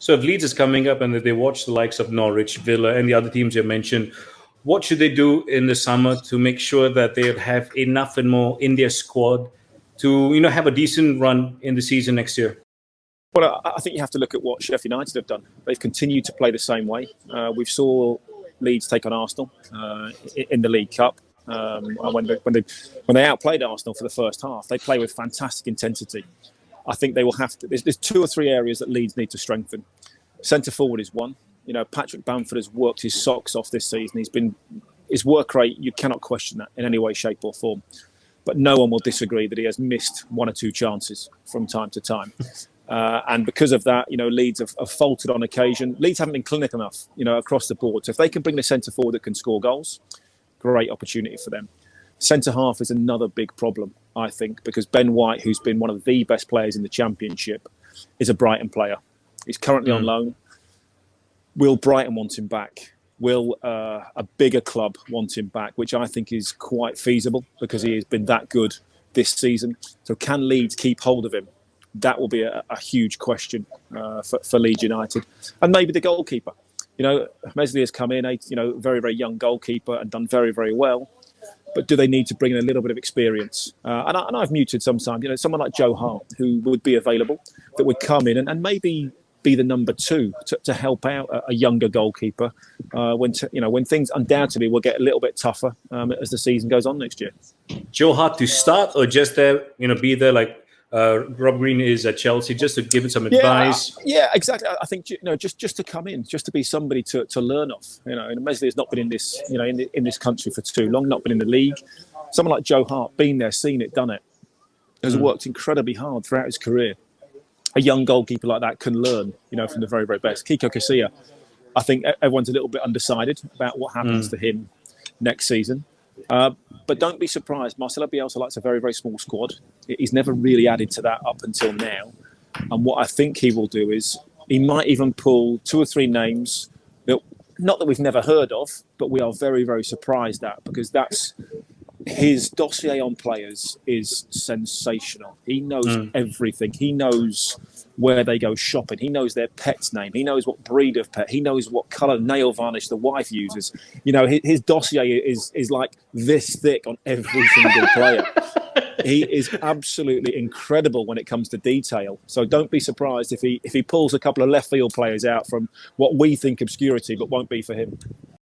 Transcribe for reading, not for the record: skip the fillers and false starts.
So if Leeds is coming up and if they watch the likes of Norwich, Villa, and the other teams you mentioned, what should they do in the summer to make sure that they have enough and more in their squad to, have a decent run in the season next year? Well, I think you have to look at what Sheffield United have done. They've continued to play the same way. We saw Leeds take on Arsenal in the League Cup. And when they outplayed Arsenal for the first half, they play with fantastic intensity. I think they will have to. There's 2 or 3 areas that Leeds need to strengthen. Centre forward is one. Patrick Bamford has worked his socks off this season. His work rate, you cannot question that in any way, shape or form. But no one will disagree that he has missed 1 or 2 chances from time to time. And because of that, Leeds have faltered on occasion. Leeds haven't been clinical enough, across the board. So if they can bring the centre forward that can score goals, great opportunity for them. Centre half is another big problem, I think, because Ben White, who's been one of the best players in the Championship, is a Brighton player. He's currently on loan. Will Brighton want him back? Will a bigger club want him back, which I think is quite feasible because he has been that good this season. So can Leeds keep hold of him? That will be a huge question for Leeds United. And maybe the goalkeeper. Mesley has come in, very, very young goalkeeper and done very, very well. But do they need to bring in a little bit of experience? And I've muted sometimes, someone like Joe Hart, who would be available, that would come in and maybe be the number 2 to help out a younger goalkeeper when things undoubtedly will get a little bit tougher as the season goes on next year. Joe Hart to start or just there, be there like Rob Green is at Chelsea, just to give it some advice? Yeah, exactly. I think just to come in, just to be somebody to learn off. And Mesley has not been in this, in this country for too long, not been in the league. Someone like Joe Hart, been there, seen it, done it, has worked incredibly hard throughout his career. A young goalkeeper like that can learn, from the very, very best. Kiko Casilla, I think everyone's a little bit undecided about what happens to him next season. But don't be surprised. Marcelo Bielsa likes a very, very small squad. He's never really added to that up until now. And what I think he will do is he might even pull 2 or 3 names that, not that we've never heard of, but we are very, very surprised at, because that's his dossier on players is sensational. He knows everything. He knows where they go shopping. He knows their pet's name. He knows what breed of pet. He knows what colour nail varnish the wife uses. His dossier is like this thick on every single player. He is absolutely incredible when it comes to detail. So don't be surprised if he pulls a couple of left field players out from what we think obscurity, but won't be for him.